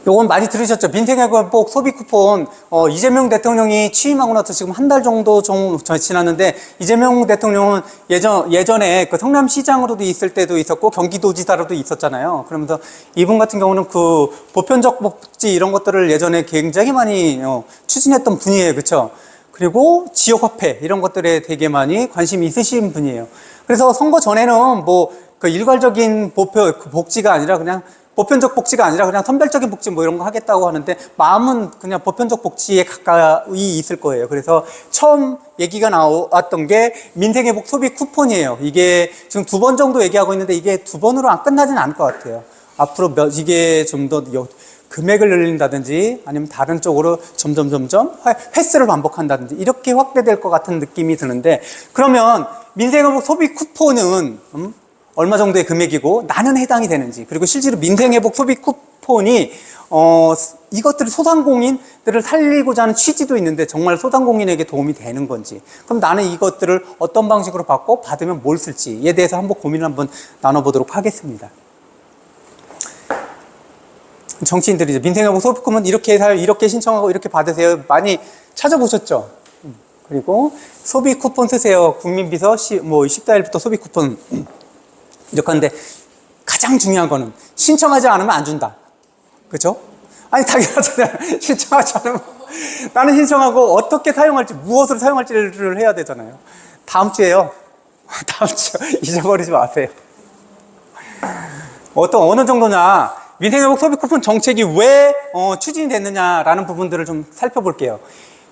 요건 많이 들으셨죠? 민생회복 소비 쿠폰. 이재명 대통령이 취임하고 나서 지금 한 달 정도 좀 지났는데, 이재명 대통령은 예전에 그 성남시장으로도 있을 때도 있었고, 경기도지사로도 있었잖아요. 그러면서 이분 같은 경우는 그 보편적 복지 이런 것들을 예전에 굉장히 많이 추진했던 분이에요. 그쵸? 그리고 지역화폐 이런 것들에 되게 많이 관심이 있으신 분이에요. 그래서 선거 전에는 뭐 그 일괄적인 복지가 아니라 그냥 보편적 복지가 아니라 그냥 선별적인 복지 뭐 이런 거 하겠다고 하는데, 마음은 그냥 보편적 복지에 가까이 있을 거예요. 그래서 처음 얘기가 나왔던 게 민생회복 소비 쿠폰이에요. 이게 지금 2번 정도 얘기하고 있는데, 이게 2번으로 안 끝나진 않을 것 같아요. 앞으로 이게 좀 더 금액을 늘린다든지 아니면 다른 쪽으로 점점 횟수를 반복한다든지 이렇게 확대될 것 같은 느낌이 드는데, 그러면 민생회복 소비 쿠폰은 얼마 정도의 금액이고 나는 해당이 되는지, 그리고 실제로 민생회복 소비 쿠폰이 이것들을 소상공인들을 살리고자 하는 취지도 있는데 정말 소상공인에게 도움이 되는 건지, 그럼 나는 이것들을 어떤 방식으로 받고 받으면 뭘 쓸지에 대해서 한번 고민을 한번 나눠보도록 하겠습니다. 정치인들이 이제 민생회복 소비 쿠폰 이렇게 신청하고 이렇게 받으세요 많이 찾아보셨죠? 그리고 소비 쿠폰 쓰세요. 국민비서 14일부터 소비 쿠폰 이렇게 하는데, 가장 중요한 거는 신청하지 않으면 안 준다. 그죠? 아니, 당연하잖아요. 신청하지 않으면. 나는 신청하고 어떻게 사용할지, 무엇으로 사용할지를 해야 되잖아요. 다음 주에요. 다음 주 잊어버리지 마세요. 어느 정도냐, 민생회복 소비 쿠폰 정책이 왜 추진이 됐느냐라는 부분들을 좀 살펴볼게요.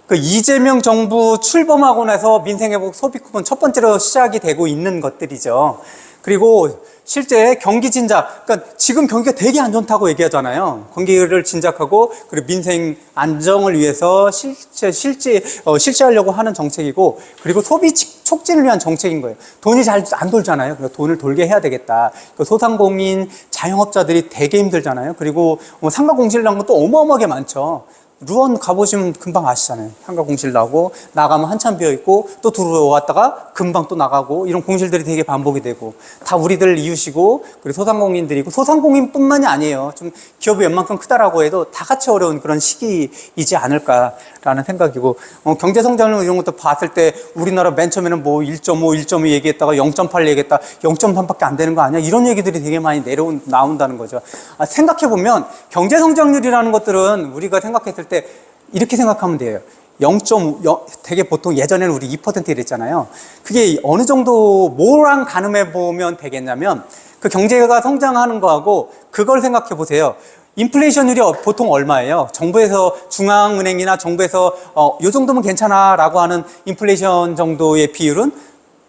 그 이재명 정부 출범하고 나서 민생회복 소비 쿠폰 첫 번째로 시작이 되고 있는 것들이죠. 그리고 실제 경기 진작, 그러니까 지금 경기가 되게 안 좋다고 얘기하잖아요. 경기를 진작하고 그리고 민생 안정을 위해서 실시하려고 하는 정책이고, 그리고 소비 촉진을 위한 정책인 거예요. 돈이 잘 안 돌잖아요. 그래서 돈을 돌게 해야 되겠다. 소상공인, 자영업자들이 되게 힘들잖아요. 그리고 상가 공실 난 것도 어마어마하게 많죠. 루원 가보시면 금방 아시잖아요. 상가 공실 나고 나가면 한참 비어있고 또 들어왔다가 금방 또 나가고, 이런 공실들이 되게 반복이 되고, 다 우리들 이웃이고 그리고 소상공인들이고, 소상공인뿐만이 아니에요. 좀 기업이 웬만큼 크다라고 해도 다 같이 어려운 그런 시기이지 않을까라는 생각이고, 경제성장률 이런 것도 봤을 때 우리나라 맨 처음에는 뭐 1.5, 1.2 얘기했다가 0.8 얘기했다, 0.3밖에 안 되는 거 아니야? 이런 얘기들이 되게 많이 나온다는 거죠. 생각해보면 경제성장률이라는 것들은 우리가 생각했을 때 이렇게 생각하면 돼요. 0.5, 되게 보통 예전에는 우리 2% 이랬잖아요. 그게 어느 정도 뭐랑 가늠해 보면 되겠냐면, 그 경제가 성장하는 거하고 그걸 생각해 보세요. 인플레이션율이 보통 얼마예요? 정부에서, 중앙은행이나 정부에서 요 정도면 괜찮아 라고 하는 인플레이션 정도의 비율은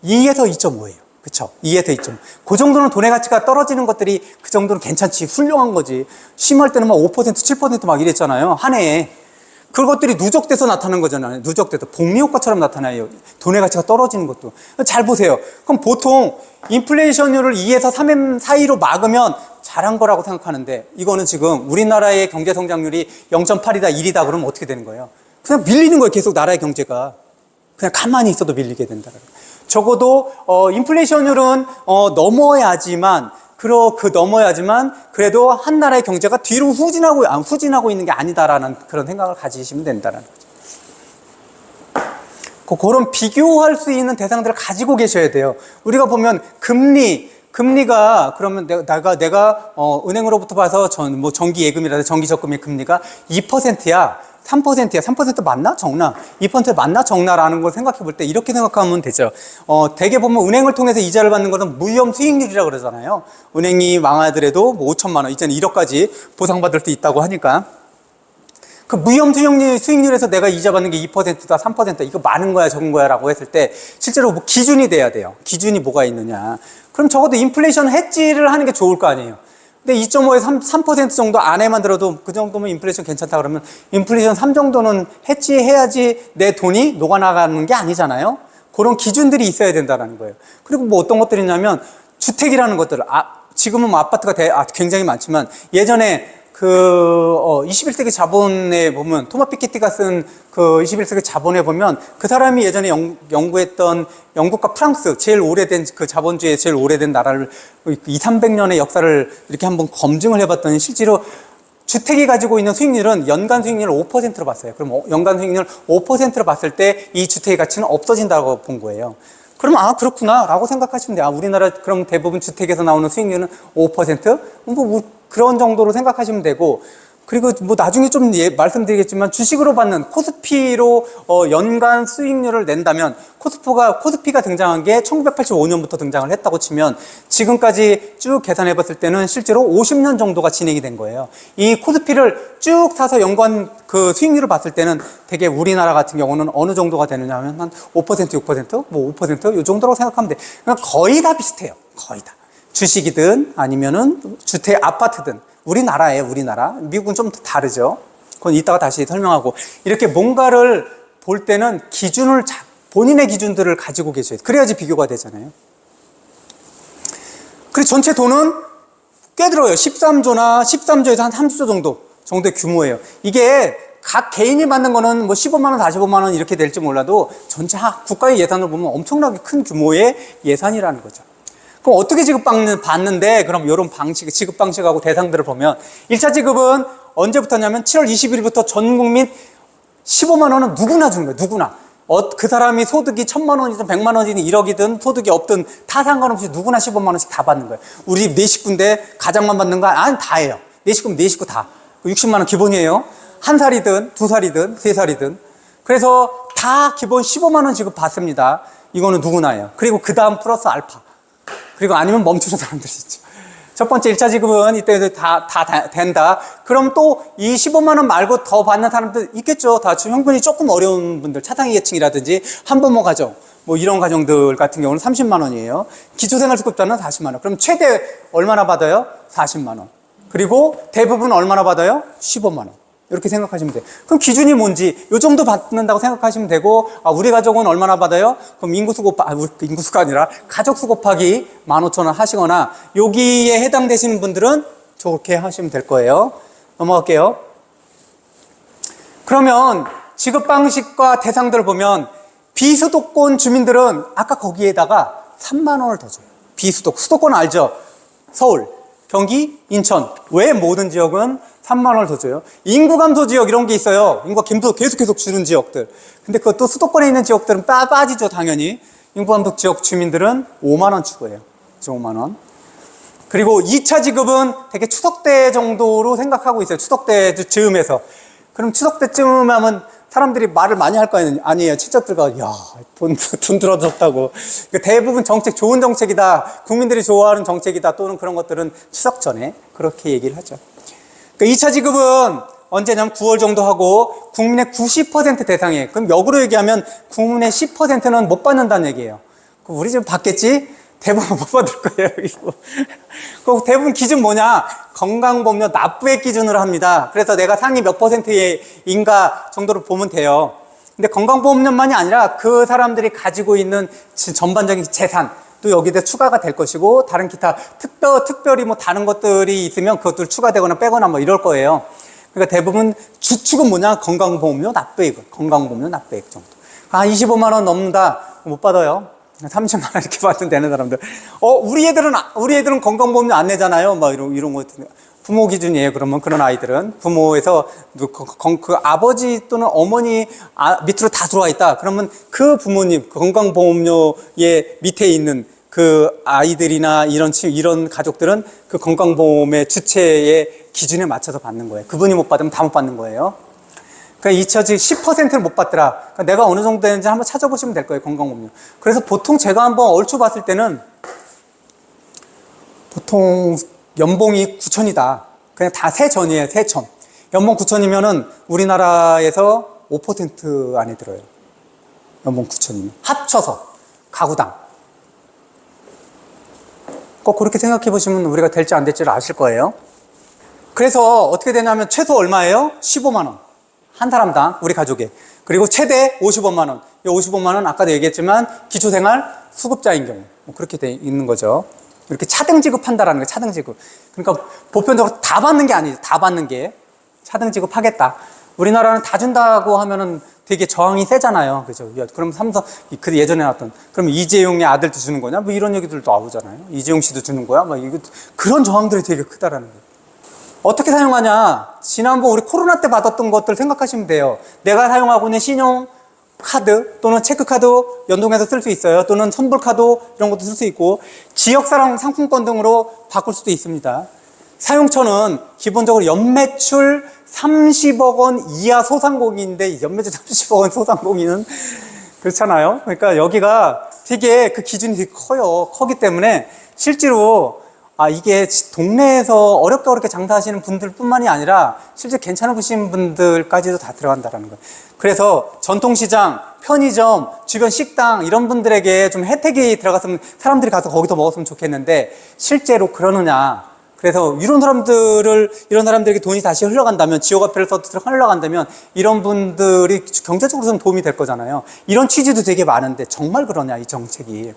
2에서 2.5예요. 그쵸? 2에서 2.5. 그 정도는 돈의 가치가 떨어지는 것들이 그 정도는 괜찮지, 훌륭한 거지. 심할 때는 막 5%, 7% 막 이랬잖아요. 한 해에. 그것들이 누적돼서 나타나는 거잖아요. 누적돼서 복리효과처럼 나타나요. 돈의 가치가 떨어지는 것도. 잘 보세요. 그럼 보통 인플레이션율을 2에서 3 사이로 막으면 잘한 거라고 생각하는데, 이거는 지금 우리나라의 경제 성장률이 0.8이다, 1이다 그러면 어떻게 되는 거예요? 그냥 밀리는 거예요. 계속 나라의 경제가. 그냥 가만히 있어도 밀리게 된다. 적어도 인플레이션율은 넘어야지만 그래도 한 나라의 경제가 뒤로 후진하고 있는 게 아니다라는 그런 생각을 가지시면 된다는 거죠. 그런 비교할 수 있는 대상들을 가지고 계셔야 돼요. 우리가 보면 금리가 그러면 내가 은행으로부터 봐서 정기 예금이라든지 정기 적금의 금리가 2%야. 3%야. 3% 맞나? 적나? 2% 맞나? 적나라는 걸 생각해 볼 때 이렇게 생각하면 되죠. 대개 보면 은행을 통해서 이자를 받는 것은 무위험 수익률이라고 그러잖아요. 은행이 망하더라도 뭐 5천만 원, 이제는 1억까지 보상받을 수 있다고 하니까. 그 무위험 수익률에서 내가 이자 받는 게 2%다, 3%다, 이거 많은 거야, 적은 거야 라고 했을 때 실제로 뭐 기준이 돼야 돼요. 기준이 뭐가 있느냐. 그럼 적어도 인플레이션 해지를 하는 게 좋을 거 아니에요. 근데 2.5에서 3% 정도 안에만 들어도 그 정도면 인플레이션 괜찮다 그러면 인플레이션 3 정도는 해지해야지 내 돈이 녹아나가는 게 아니잖아요. 그런 기준들이 있어야 된다는 거예요. 그리고 뭐 어떤 것들이 있냐면 주택이라는 것들, 지금은 뭐 아파트가 굉장히 많지만 예전에 21세기 자본에 보면, 토마 피케티가 쓴 그 21세기 자본에 보면 그 사람이 예전에 연구했던 영국과 프랑스, 제일 오래된 그 자본주의의 제일 오래된 나라를 200~300년의 역사를 이렇게 한번 검증을 해봤더니 실제로 주택이 가지고 있는 수익률은 연간 수익률을 5%로 봤어요. 그럼 연간 수익률 5%로 봤을 때 이 주택의 가치는 없어진다고 본 거예요. 그럼 그렇구나 라고 생각하시면 돼요. 우리나라 그럼 대부분 주택에서 나오는 수익률은 5%? 뭐 그런 정도로 생각하시면 되고, 그리고 뭐 나중에 좀 말씀드리겠지만 주식으로 받는 코스피로 연간 수익률을 낸다면, 코스피가 등장한 게 1985년부터 등장을 했다고 치면 지금까지 쭉 계산해 봤을 때는 실제로 50년 정도가 진행이 된 거예요. 이 코스피를 쭉 타서 연간 그 수익률을 봤을 때는 되게 우리나라 같은 경우는 어느 정도가 되느냐 하면 한 5%, 6%, 뭐 5%이 정도라고 생각하면 돼. 그러니까 거의 다 비슷해요. 거의 다. 주식이든 아니면은 주택, 아파트든. 우리나라예요, 우리나라. 미국은 좀 다르죠. 그건 이따가 다시 설명하고. 이렇게 뭔가를 볼 때는 본인의 기준들을 가지고 계셔야 돼요. 그래야지 비교가 되잖아요. 그리고 전체 돈은 꽤 들어요. 13조에서 한 30조 정도의 규모예요. 이게 각 개인이 받는 거는 뭐 15만 원, 45만 원 이렇게 될지 몰라도 전체 국가의 예산을 보면 엄청나게 큰 규모의 예산이라는 거죠. 그럼 어떻게 지급받는데, 그럼 이런 지급 방식하고 대상들을 보면 1차 지급은 언제부터냐면 7월 20일부터 전 국민 15만 원은 누구나 주는 거예요. 누구나. 그 사람이 소득이 1,000만 원이든 100만 원이든 1억이든 소득이 없든 다 상관없이 누구나 15만 원씩 다 받는 거예요. 우리 집 4식구인데 가장만 받는 거 아니, 다 해요. 4식구면 4식구 다. 60만 원 기본이에요. 1살이든 2살이든 3살이든. 그래서 다 기본 15만 원 지급 받습니다. 이거는 누구나예요. 그리고 그 다음 플러스 알파. 그리고 아니면 멈추는 사람들이 있죠. 첫 번째 1차 지급은 이때 다 된다. 그럼 또 이 15만 원 말고 더 받는 사람들 있겠죠. 다 형편이 조금 어려운 분들, 차상위 계층이라든지 한부모 가정, 뭐 이런 가정들 같은 경우는 30만 원이에요. 기초생활수급자는 40만 원. 그럼 최대 얼마나 받아요? 40만 원. 그리고 대부분 얼마나 받아요? 15만 원. 이렇게 생각하시면 돼요. 그럼 기준이 뭔지 요 정도 받는다고 생각하시면 되고, 우리 가족은 얼마나 받아요? 그럼 인구수가 아니라 가족수 곱하기 15,000원 하시거나, 여기에 해당되시는 분들은 저렇게 하시면 될 거예요. 넘어갈게요. 그러면 지급 방식과 대상들을 보면 비수도권 주민들은 아까 거기에다가 3만 원을 더 줘요. 수도권 알죠? 서울, 경기, 인천 외 모든 지역은 3만 원을 더 줘요. 인구 감소 지역 이런 게 있어요. 인구가 계속 주는 지역들. 근데 그것도 수도권에 있는 지역들은 빠지죠, 당연히. 인구 감소 지역 주민들은 5만 원 추구해요. 5만 원. 그리고 2차 지급은 되게 추석 때 정도로 생각하고 있어요. 추석 때 즈음에서. 그럼 추석 때쯤 하면 사람들이 말을 많이 할 거 아니에요. 친척들과, 돈 들어줬다고. 그러니까 대부분 좋은 정책이다. 국민들이 좋아하는 정책이다. 또는 그런 것들은 추석 전에 그렇게 얘기를 하죠. 그러니까 2차 지급은 언제냐면 9월 정도 하고 국민의 90% 대상이에요. 그럼 역으로 얘기하면 국민의 10%는 못 받는다는 얘기예요. 그럼 우리 집 받겠지? 대부분 못 받을 거예요. 그 대부분 기준 뭐냐? 건강보험료 납부액 기준으로 합니다. 그래서 내가 상위 몇 %인가 정도로 보면 돼요. 근데 건강보험료만이 아니라 그 사람들이 가지고 있는 전반적인 재산, 또 여기에 추가가 될 것이고, 다른 기타 특별히 뭐 다른 것들이 있으면 그것들 추가되거나 빼거나 뭐 이럴 거예요. 그러니까 대부분 주축은 뭐냐? 건강보험료 납부액 정도. 25만 원 넘는다? 못 받아요. 30만 원 이렇게 받으면 되는 사람들. 우리 애들은 건강보험료 안 내잖아요. 막 이런 거. 부모 기준이에요. 그러면 그런 아이들은 부모에서 그 아버지 또는 어머니 밑으로 다 들어와 있다. 그러면 그 부모님 건강보험료의 밑에 있는 그 아이들이나 이런 가족들은 그 건강보험의 주체의 기준에 맞춰서 받는 거예요. 그분이 못 받으면 다 못 받는 거예요. 그러니까 10%를 못 받더라. 그러니까 내가 어느 정도 되는지 한번 찾아보시면 될 거예요. 건강보험료. 그래서 보통 제가 한번 얼추 봤을 때는 보통 연봉이 9천이다. 그냥 다 세전이에요. 세전. 연봉 9천이면은 우리나라에서 5% 안에 들어요. 연봉 9천이면. 합쳐서. 가구당. 꼭 그렇게 생각해 보시면 우리가 될지 안 될지를 아실 거예요. 그래서 어떻게 되냐면 최소 얼마예요? 15만 원. 한 사람당, 우리 가족에. 그리고 최대 55만 원. 이 55만 원 아까도 얘기했지만 기초생활 수급자인 경우. 그렇게 돼 있는 거죠. 이렇게 차등 지급한다라는 거예요. 차등 지급. 그러니까 보편적으로 다 받는 게 아니죠. 다 받는 게 차등 지급하겠다. 우리나라는 다 준다고 하면은 되게 저항이 세잖아요. 그죠? 그럼 그 예전에 나왔던, 그럼 이재용의 아들도 주는 거냐? 뭐 이런 얘기들도 나오잖아요. 이재용 씨도 주는 거야? 막 그런 저항들이 되게 크다라는 거예요. 어떻게 사용하냐? 지난번 우리 코로나 때 받았던 것들 생각하시면 돼요. 내가 사용하고 있는 신용카드 또는 체크카드 연동해서 쓸 수 있어요. 또는 선불카드 이런 것도 쓸 수 있고, 지역사랑 상품권 등으로 바꿀 수도 있습니다. 사용처는 기본적으로 연매출 30억 원 이하 소상공인인데, 연매출 30억 원 소상공인은 그렇잖아요. 그러니까 여기가 되게 그 기준이 되게 커요. 커기 때문에 실제로 이게 동네에서 어렵게 장사하시는 분들 뿐만이 아니라 실제 괜찮으신 분들까지도 다 들어간다는 거예요. 그래서 전통시장, 편의점, 주변 식당 이런 분들에게 좀 혜택이 들어갔으면 사람들이 가서 거기서 먹었으면 좋겠는데, 실제로 그러느냐. 그래서 이런 사람들에게 돈이 다시 흘러간다면, 지역화폐를 써서 흘러간다면 이런 분들이 경제적으로는 도움이 될 거잖아요. 이런 취지도 되게 많은데 정말 그러냐, 이 정책이.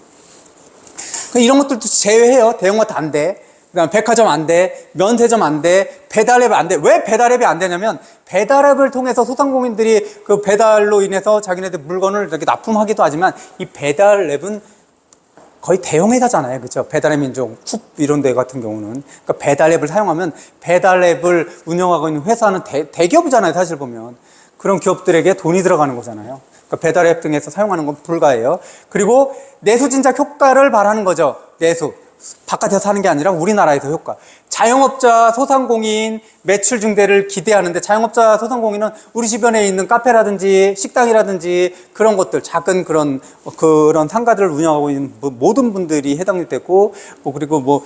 이런 것들도 제외해요. 대형마트 안 돼. 그다음 백화점 안 돼. 면세점 안 돼. 배달앱 안 돼. 왜 배달앱이 안 되냐면, 배달앱을 통해서 소상공인들이 그 배달로 인해서 자기네들 물건을 이렇게 납품하기도 하지만, 이 배달앱은 거의 대형회사잖아요. 그렇죠? 배달의 민족, 쿱 이런 데 같은 경우는. 그러니까 배달앱을 사용하면, 배달앱을 운영하고 있는 회사는 대기업이잖아요. 사실 보면. 그런 기업들에게 돈이 들어가는 거잖아요. 그러니까 배달앱 등에서 사용하는 건 불가해요. 그리고 내수 진작 효과를 바라는 거죠. 내수. 바깥에서 사는 게 아니라 우리나라에서 효과. 자영업자, 소상공인 매출 증대를 기대하는데, 자영업자, 소상공인은 우리 주변에 있는 카페라든지 식당이라든지 그런 것들, 작은 그런 상가들을 운영하고 있는 모든 분들이 해당이 되고, 그리고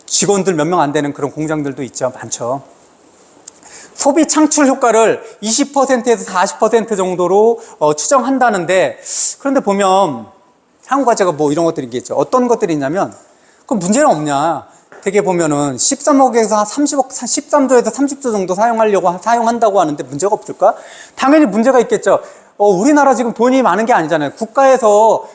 직원들 몇 명 안 되는 그런 공장들도 있죠. 많죠. 소비 창출 효과를 20%에서 40% 정도로 추정한다는데, 그런데 보면 향후 과제가 이런 것들이 있겠죠. 어떤 것들이 있냐면, 그럼 문제는 없냐. 되게 보면은 13억에서 30억, 13조에서 30조 정도 사용한다고 하는데 문제가 없을까? 당연히 문제가 있겠죠. 우리나라 지금 돈이 많은 게 아니잖아요. 국가에서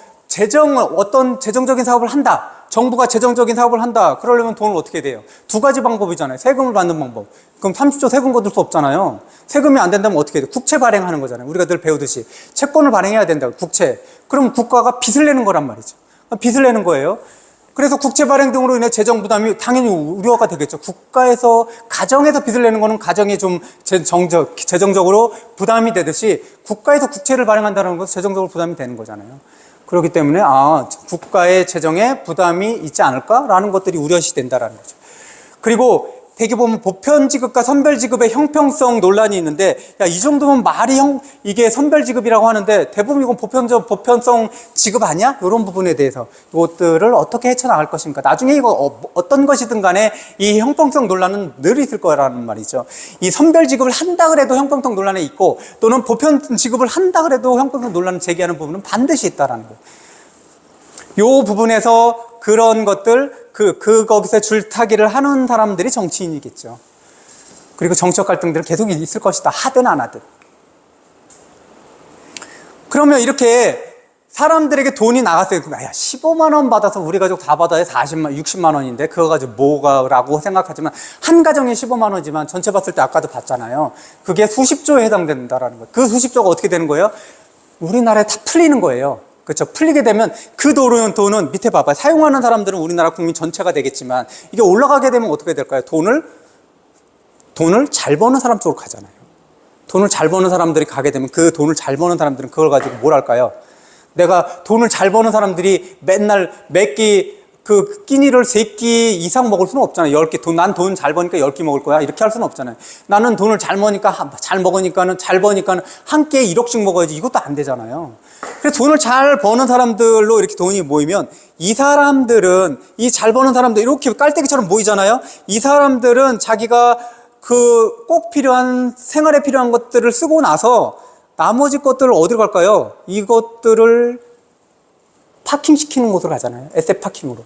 어떤 재정적인 사업을 한다. 정부가 재정적인 사업을 한다. 그러려면 돈을 어떻게 돼요? 두 가지 방법이잖아요. 세금을 받는 방법. 그럼 30조 세금 거둘 수 없잖아요. 세금이 안 된다면 어떻게 돼요? 국채 발행하는 거잖아요. 우리가 늘 배우듯이. 채권을 발행해야 된다고, 국채. 그럼 국가가 빚을 내는 거란 말이죠. 빚을 내는 거예요. 그래서 국채 발행 등으로 인해 재정 부담이 당연히 우려가 되겠죠. 국가에서, 가정에서 빚을 내는 거는 가정이 좀 재정적으로 부담이 되듯이, 국가에서 국채를 발행한다는 것은 재정적으로 부담이 되는 거잖아요. 그렇기 때문에 국가의 재정에 부담이 있지 않을까라는 것들이 우려시 된다라는 거죠. 그리고 되게 보면 보편지급과 선별지급의 형평성 논란이 있는데, 이 정도면 이게 선별지급이라고 하는데, 대부분 이건 보편성 지급 아니야? 이런 부분에 대해서 이것들을 어떻게 헤쳐나갈 것인가. 나중에 이거 어떤 것이든 간에 이 형평성 논란은 늘 있을 거라는 말이죠. 이 선별지급을 한다 그래도 형평성 논란이 있고, 또는 보편지급을 한다 그래도 형평성 논란을 제기하는 부분은 반드시 있다라는 거예요. 이 부분에서 그런 것들, 거기서 줄타기를 하는 사람들이 정치인이겠죠. 그리고 정치적 갈등들은 계속 있을 것이다. 하든 안 하든. 그러면 이렇게 사람들에게 돈이 나갔어요. 15만 원 받아서 우리 가족 다 받아야 40만, 60만 원인데 그거 가지고 뭐가라고 생각하지만, 한 가정에 15만 원이지만 전체 봤을 때 아까도 봤잖아요. 그게 수십조에 해당된다라는 거예요. 그 수십조가 어떻게 되는 거예요? 우리나라에 다 풀리는 거예요. 그렇죠. 풀리게 되면 그 돈은 밑에 봐봐요. 사용하는 사람들은 우리나라 국민 전체가 되겠지만, 이게 올라가게 되면 어떻게 될까요? 돈을 잘 버는 사람 쪽으로 가잖아요. 돈을 잘 버는 사람들이 가게 되면, 그 돈을 잘 버는 사람들은 그걸 가지고 뭘 할까요? 내가 돈을 잘 버는 사람들이 맨날 끼니를 3끼 이상 먹을 수는 없잖아요. 10끼. 난 돈 잘 버니까 10끼 먹을 거야. 이렇게 할 수는 없잖아요. 나는 돈을 잘 먹으니까는 한 끼에 1억씩 먹어야지. 이것도 안 되잖아요. 그래서 돈을 잘 버는 사람들로 이렇게 돈이 모이면, 이 사람들은, 이 잘 버는 사람들 이렇게 깔때기처럼 모이잖아요. 이 사람들은 자기가 꼭 필요한, 생활에 필요한 것들을 쓰고 나서 나머지 것들을 어디로 갈까요? 이것들을 파킹시키는 곳으로 가잖아요. 에셋 파킹으로.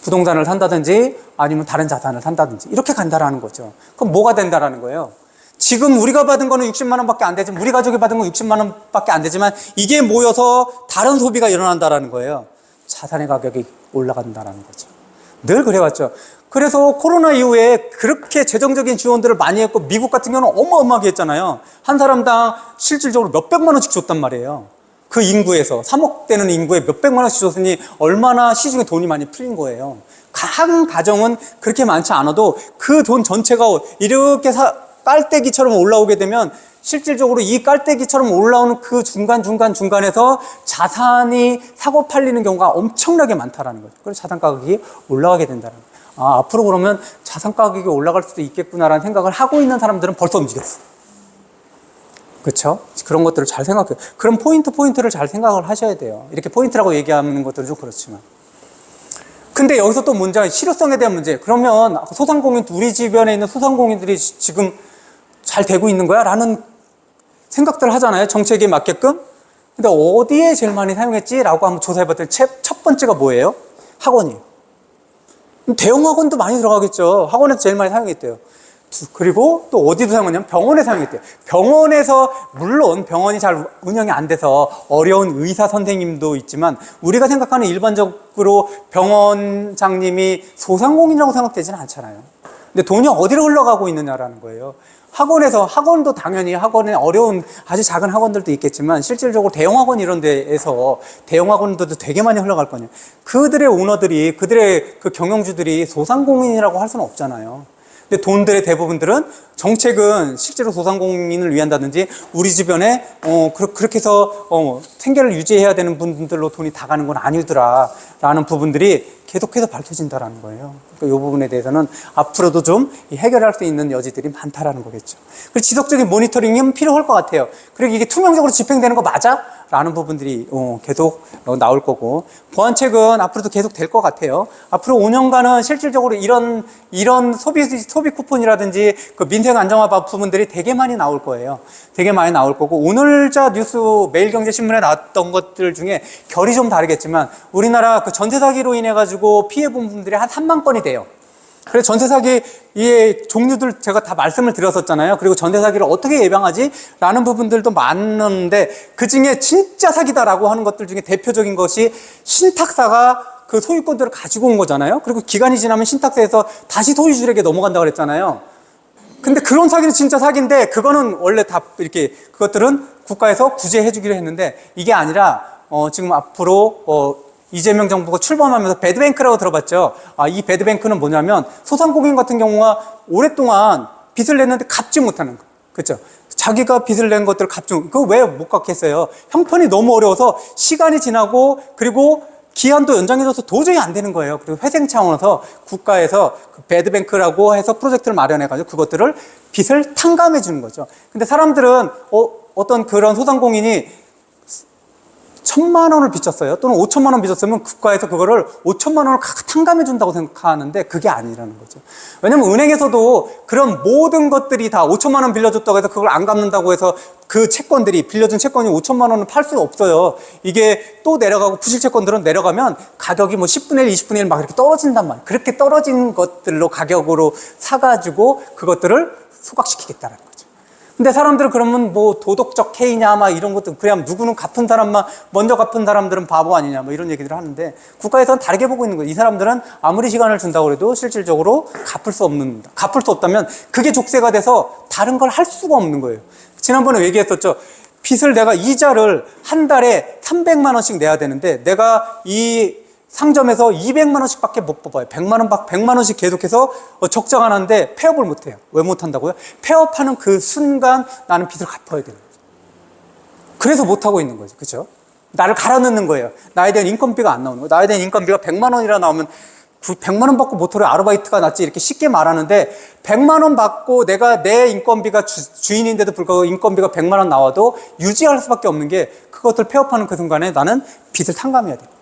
부동산을 산다든지 아니면 다른 자산을 산다든지 이렇게 간다라는 거죠. 그럼 뭐가 된다라는 거예요? 지금 우리가 받은 거는 60만 원밖에 안 되지만, 우리 가족이 받은 건 60만 원밖에 안 되지만, 이게 모여서 다른 소비가 일어난다라는 거예요. 자산의 가격이 올라간다라는 거죠. 늘 그래왔죠. 그래서 코로나 이후에 그렇게 재정적인 지원들을 많이 했고, 미국 같은 경우는 어마어마하게 했잖아요. 한 사람당 실질적으로 몇백만 원씩 줬단 말이에요. 그 인구에서 3억 되는 인구에 몇백만 원씩 줬으니 얼마나 시중에 돈이 많이 풀린 거예요. 한 가정은 그렇게 많지 않아도 그 돈 전체가 이렇게 깔때기처럼 올라오게 되면 실질적으로 이 깔때기처럼 올라오는 그 중간에서 자산이 사고 팔리는 경우가 엄청나게 많다라는 거죠. 그래서 자산 가격이 올라가게 된다는 거예요. 아, 앞으로 그러면 자산 가격이 올라갈 수도 있겠구나라는 생각을 하고 있는 사람들은 벌써 움직였어. 그렇죠? 그런 것들을 잘 생각해요. 그럼 포인트를 잘 생각을 하셔야 돼요. 이렇게 포인트라고 얘기하는 것들은 좀 그렇지만. 근데 여기서 또 문제가 실효성에 대한 문제. 그러면 소상공인, 우리 주변에 있는 소상공인들이 지금 잘 되고 있는 거야? 라는 생각들을 하잖아요. 정책에 맞게끔. 근데 어디에 제일 많이 사용했지? 라고 한번 조사해봤더니 첫 번째가 뭐예요? 학원이에요. 대형 학원도 많이 들어가겠죠. 학원에서 제일 많이 사용했대요. 그리고 또 어디도 사용하냐면 병원에 사용했대요. 병원에서, 물론 병원이 잘 운영이 안 돼서 어려운 의사 선생님도 있지만 우리가 생각하는 일반적으로 병원장님이 소상공인이라고 생각되지는 않잖아요. 근데 돈이 어디로 흘러가고 있느냐라는 거예요. 학원도 당연히 학원에 어려운 아주 작은 학원들도 있겠지만 실질적으로 대형 학원 이런 데에서 대형 학원들도 되게 많이 흘러갈 거냐. 그들의 오너들이, 그들의 그 경영주들이 소상공인이라고 할 수는 없잖아요. 근데 돈들의 대부분들은 정책은 실제로 소상공인을 위한다든지 우리 주변에 그렇게 해서 생계를 유지해야 되는 분들로 돈이 다 가는 건 아니더라 라는 부분들이 계속해서 밝혀진다라는 거예요. 그러니까 이 부분에 대해서는 앞으로도 좀 해결할 수 있는 여지들이 많다라는 거겠죠. 그리고 지속적인 모니터링이 필요할 것 같아요. 그리고 이게 투명적으로 집행되는 거 맞아? 라는 부분들이 계속 나올 거고, 보완책은 앞으로도 계속 될 것 같아요. 앞으로 5년간은 실질적으로 이런 소비 쿠폰이라든지 그 민생 안정화 부분들이 되게 많이 나올 거예요. 되게 많이 나올 거고, 오늘자 뉴스 매일경제신문에 나왔던 것들 중에 결이 좀 다르겠지만 우리나라 그 전세 사기로 인해 가지고 피해 본 분들이 한 3만 건이 돼요. 그래서 전세 사기의 종류들 제가 다 말씀을 드렸었잖아요. 그리고 전세 사기를 어떻게 예방하지? 라는 부분들도 많은데 그 중에 진짜 사기다라고 하는 것들 중에 대표적인 것이 신탁사가 그 소유권들을 가지고 온 거잖아요. 그리고 기간이 지나면 신탁사에서 다시 소유주에게 넘어간다고 그랬잖아요. 근데 그런 사기는 진짜 사기인데 그거는 원래 다 이렇게 그것들은 국가에서 구제해 주기로 했는데 이게 아니라 지금 앞으로 이재명 정부가 출범하면서 배드뱅크라고 들어봤죠. 이 배드뱅크는 뭐냐면 소상공인 같은 경우가 오랫동안 빚을 냈는데 갚지 못하는 거. 그렇죠? 자기가 빚을 낸 것들을 그거 왜 못 갚겠어요? 형편이 너무 어려워서 시간이 지나고 그리고 기한도 연장해줘서 도저히 안 되는 거예요. 그리고 회생 차원에서 국가에서 그 배드뱅크라고 해서 프로젝트를 마련해가지고 그것들을 빚을 탕감해 주는 거죠. 근데 사람들은 어떤 그런 소상공인이 1,000만 원을 빚졌어요. 또는 5천만 원 빚졌으면 국가에서 그거를 5천만 원을 탕감해 준다고 생각하는데 그게 아니라는 거죠. 왜냐면 은행에서도 그런 모든 것들이 다 5천만 원 빌려줬다고 해서 그걸 안 갚는다고 해서 그 채권들이, 빌려준 채권이 5천만 원을 팔 수 없어요. 이게 또 내려가고 부실 채권들은 내려가면 가격이 뭐 10분의 1, 20분의 1 막 이렇게 떨어진단 말이에요. 그렇게 떨어진 것들로 가격으로 사가지고 그것들을 소각시키겠다는 거죠. 근데 사람들은 그러면 뭐 도덕적 해이냐 막 이런 것도 그냥 누구는 갚은 사람만 먼저 갚은 사람들은 바보 아니냐 뭐 이런 얘기들을 하는데 국가에서는 다르게 보고 있는 거예요. 이 사람들은 아무리 시간을 준다고 해도 실질적으로 갚을 수 없다면 그게 족쇄가 돼서 다른 걸 할 수가 없는 거예요. 지난번에 얘기했었죠. 빚을 내가 이자를 한 달에 300만 원씩 내야 되는데 내가 이 상점에서 200만 원씩 밖에 못 뽑아요. 100만 원씩 계속해서 적자가 나는데 폐업을 못 해요. 왜 못 한다고요? 폐업하는 그 순간 나는 빚을 갚아야 되는 거죠. 그래서 못 하고 있는 거죠. 그렇죠? 나를 갈아넣는 거예요. 나에 대한 인건비가 안 나오는 거예요. 나에 대한 인건비가 100만 원이라 나오면 100만 원 받고 못하려 아르바이트가 낫지 이렇게 쉽게 말하는데 100만 원 받고 내가 내 인건비가 주인인데도 불구하고 인건비가 100만 원 나와도 유지할 수밖에 없는 게 그것들 폐업하는 그 순간에 나는 빚을 탕감해야 돼요.